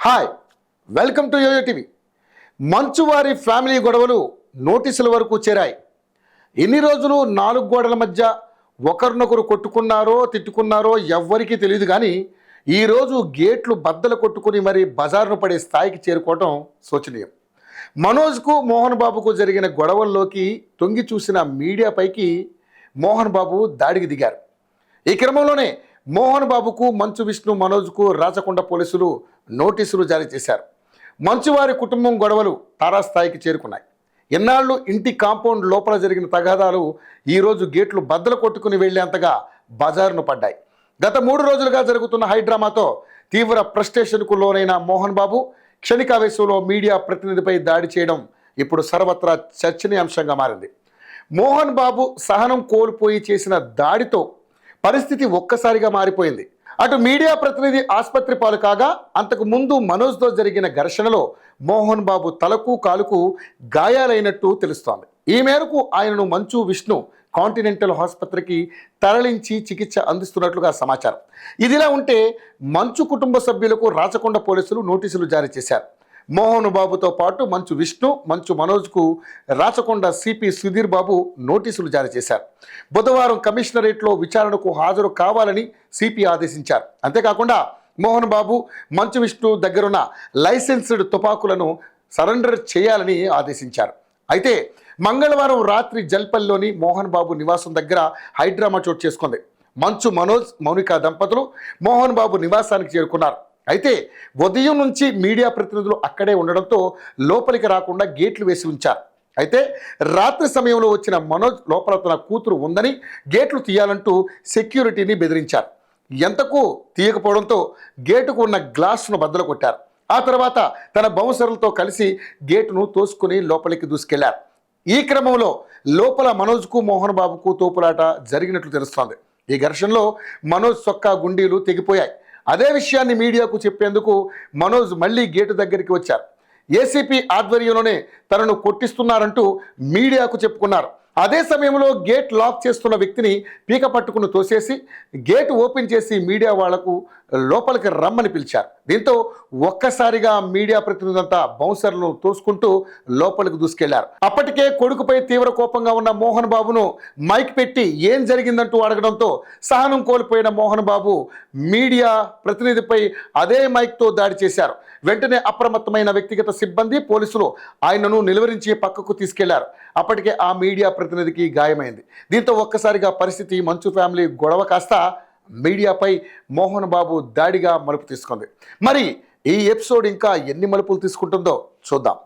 Hi, welcome to YoYo TV. మంచువారి family గొడవలు నోటీసుల వరకు చేరాయి. ఎన్ని రోజులు నాలుగు గోడల మధ్య ఒకరినొకరు కొట్టుకున్నారో తిట్టుకున్నారో ఎవ్వరికీ తెలియదు. కానీ ఈరోజు గేట్లు బద్దలు కొట్టుకుని మరి బజారును పడే స్థాయికి చేరుకోవటం శోచనీయం. మనోజ్కు మోహన్ బాబుకు జరిగిన గొడవల్లోకి తొంగి చూసిన మీడియాపైకి మోహన్ బాబు దాడికి దిగారు. ఈ క్రమంలోనే మోహన్ బాబుకు, మంచు విష్ణు, మనోజ్కు రాచకొండ పోలీసులు నోటీసులు జారీ చేశారు. మంచువారి కుటుంబం గొడవలు తారాస్థాయికి చేరుకున్నాయి. ఎన్నాళ్ళు ఇంటి కాంపౌండ్ లోపల జరిగిన తగాదాలు ఈరోజు గేట్లు బద్దలు కొట్టుకుని వెళ్లేంతగా బజారును పడ్డాయి. గత 3 రోజులుగా జరుగుతున్న హైడ్రామాతో తీవ్ర ఫ్రస్ట్రేషన్కు లోనైన మోహన్ బాబు క్షణికావేశంలో మీడియా ప్రతినిధిపై దాడి చేయడం ఇప్పుడు సర్వత్రా చర్చనీయాంశంగా మారింది. మోహన్ బాబు సహనం కోల్పోయి చేసిన దాడితో పరిస్థితి ఒక్కసారిగా మారిపోయింది. అటు మీడియా ప్రతినిధి ఆసుపత్రి పాలు కాగా, అంతకు ముందు మనోజ్తో జరిగిన ఘర్షణలో మోహన్ బాబు తలకు కాలుకు గాయాలైనట్టు తెలుస్తోంది. ఈ మేరకు ఆయనను మంచు విష్ణు కాంటినెంటల్ ఆసుపత్రికి తరలించి చికిత్స అందిస్తున్నట్లుగా సమాచారం. ఇదిలా ఉంటే మంచు కుటుంబ సభ్యులకు రాచకొండ పోలీసులు నోటీసులు జారీ చేశారు. మోహన్ బాబుతో పాటు మంచు విష్ణు, మంచు మనోజ్కు రాచకొండ సిపి సుధీర్ బాబు నోటీసులు జారీ చేశారు. బుధవారం కమిషనరేట్లో విచారణకు హాజరు కావాలని సిపి ఆదేశించారు. అంతేకాకుండా మోహన్ బాబు, మంచు విష్ణు దగ్గరున్న లైసెన్స్డ్ తుపాకులను సరెండర్ చేయాలని ఆదేశించారు. అయితే మంగళవారం రాత్రి జల్పల్లిలోని మోహన్ బాబు నివాసం దగ్గర హైడ్రామా చోటు చేసుకుంది. మంచు మనోజ్, మౌనిక దంపతులు మోహన్ బాబు నివాసానికి చేరుకున్నారు. అయితే ఉదయం నుంచి మీడియా ప్రతినిధులు అక్కడే ఉండడంతో లోపలికి రాకుండా గేట్లు వేసి ఉంచారు. అయితే రాత్రి సమయంలో వచ్చిన మనోజ్ లోపల తన కూతురు ఉందని గేట్లు తీయాలంటూ సెక్యూరిటీని బెదిరించారు. ఎంతకు తీయకపోవడంతో గేటుకు ఉన్న గ్లాసును బద్దలు కొట్టారు. ఆ తర్వాత తన బౌన్సర్లతో కలిసి గేటును తోసుకుని లోపలికి దూసుకెళ్లారు. ఈ క్రమంలో లోపల మనోజ్కు, మోహన్ బాబుకు తోపులాట జరిగినట్లు తెలుస్తోంది. ఈ ఘర్షణలో మనోజ్ సొక్కా గుండీలు తెగిపోయాయి. అదే విషయాన్ని మీడియాకు చెప్పేందుకు మనోజ్ మళ్ళీ గేటు దగ్గరికి వచ్చారు. ఏసీపీ ఆధ్వర్యంలోనే తనను కొట్టిస్తున్నారంటూ మీడియాకు చెప్పుకున్నారు. అదే సమయంలో గేట్ లాక్ చేస్తున్న వ్యక్తిని పీక పట్టుకుని తోసేసి గేటు ఓపెన్ చేసి మీడియా వాళ్లకు లోపలికి రమ్మని పిలిచారు. దీంతో ఒక్కసారిగా మీడియా ప్రతినిధులంతా బౌన్సర్లను తోసుకుంటూ లోపలికి దూసుకెళ్లారు. అప్పటికే కొడుకుపై తీవ్ర కోపంగా ఉన్న మోహన్ బాబును మైక్ పెట్టి ఏం జరిగిందంటూ అడగడంతో సహనం కోల్పోయిన మోహన్ బాబు మీడియా ప్రతినిధిపై అదే మైక్తో దాడి చేశారు. వెంటనే అప్రమత్తమైన వ్యక్తిగత సిబ్బంది, పోలీసులు ఆయనను నిలువరించి పక్కకు తీసుకెళ్లారు. అప్పటికే ఆ మీడియా ప్రతినిధికి గాయమైంది. దీంతో ఒక్కసారిగా పరిస్థితి మంచు ఫ్యామిలీ గొడవ కాస్త మీడియాపై మోహన్ బాబు దాడిగా మలుపు తీసుకుంది. మరి ఈ ఎపిసోడ్ ఇంకా ఎన్ని మలుపులు తీసుకుంటుందో చూద్దాం.